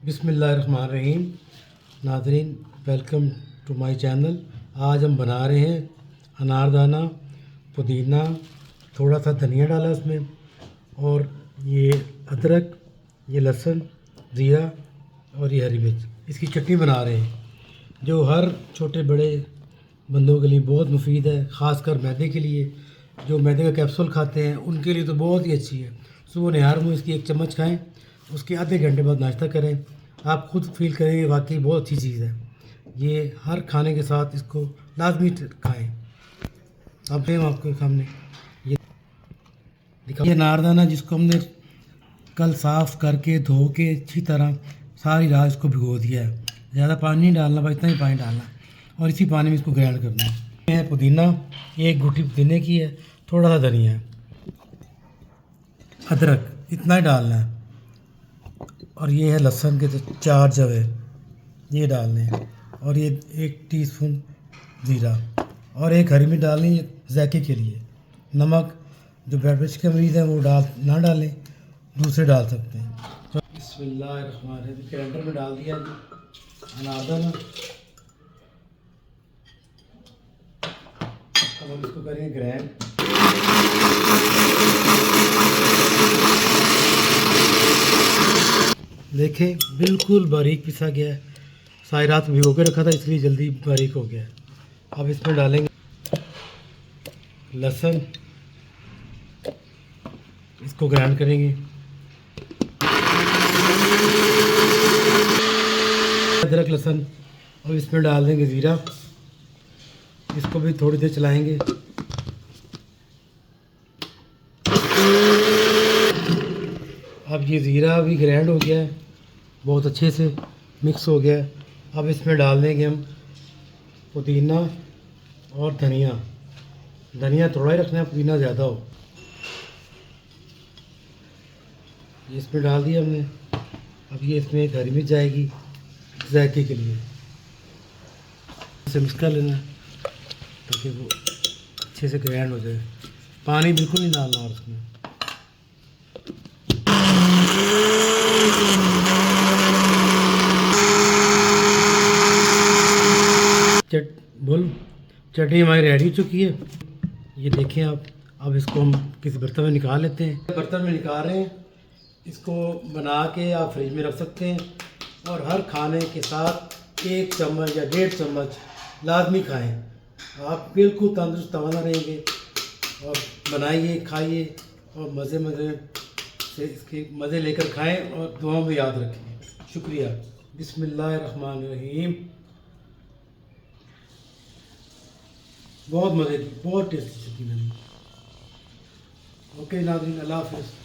बिस्मिल्लाहिर्रहमानिर्रहीम। नाज़रीन, welcome to my channel. आज हम बना रहे हैं अनारदाना, पुदीना, थोड़ा सा धनिया डाला इसमें, और ये अदरक, ये लहसुन, ज़ीरा और ये हरी मिर्च, इसकी चटनी बना रहे हैं जो हर छोटे बड़े बंदों के लिए बहुत मुफीद है। ख़ासकर मैदे के लिए, जो मैदे का कैप्सूल खाते हैं उनके लिए तो बहुत ही अच्छी है। सुबह निहार मुँह इसकी एक चम्मच खाएं, उसके आधे घंटे बाद नाश्ता करें, आप खुद फील करेंगे वाकई बहुत अच्छी चीज़ है। ये हर खाने के साथ इसको लाजमी खाएं। अब हम आपके सामने ये दिखा, ये अनारदाना जिसको हमने कल साफ़ करके धो के अच्छी तरह सारी रात इसको भिगो दिया है। ज़्यादा पानी नहीं डालना, बस इतना ही पानी डालना और इसी पानी में इसको ग्राइंड करना है। पुदीना, एक गुठी पुदीने की है, थोड़ा सा धनिया है, अदरक इतना ही डालना है, और ये है लहसुन के 4 जवे ये डालने हैं, और ये 1 टीस्पून ज़ीरा, और एक हरी मिर्च डालनी है जायके के लिए। नमक जो ब्लड प्रेशर के मरीज़ हैं वो ना डालें, दूसरे डाल सकते हैं। तो बिस्मिल्लाहिर्रहमानिर्रहीम, ग्राइंडर में डाल दिया अनारदाना। अब हम इसको करेंगे ग्राइंड। देखें, बिल्कुल बारीक पिसा गया है। सारी रात भिगो के रखा था इसलिए जल्दी बारीक हो गया है। अब इसमें डालेंगे लहसुन, इसको ग्राइंड करेंगे। अदरक लहसुन, अब इसमें डाल देंगे ज़ीरा, इसको भी थोड़ी देर चलाएंगे। अब ये ज़ीरा भी ग्राइंड हो गया है, बहुत अच्छे से मिक्स हो गया है। अब इसमें डाल देंगे हम पुदीना और धनिया। धनिया थोड़ा ही रखना है, पुदीना ज़्यादा हो। ये इसमें डाल दिया हमने। अब ये इसमें एक हरी मिर्च जाएगी जायके के लिए। इसे मिक्स कर लेना ताकि वो अच्छे से ग्राइंड हो जाए। पानी बिल्कुल नहीं डालना और उसमें। चटनी हमारी रेडी हो चुकी है, ये देखें आप। अब इसको हम किसी बर्तन में निकाल लेते हैं। बर्तन में निकाल रहे हैं, इसको बना के आप फ्रिज में रख सकते हैं, और हर खाने के साथ 1 चम्मच या 1.5 चम्मच लाजमी खाएं। आप बिल्कुल तंदुरुस्त तवाना रहेंगे। और बनाइए, खाइए और मज़े से इसके मज़े लेकर खाएं, और दुआ में याद रखें। शुक्रिया। बिस्मिल्लाहिर्रहमानिर्रहीम। बहुत मज़े की, बहुत टेस्टी चटनी बनी। ओके नाज़रीन, अल्लाह हाफ़िज़।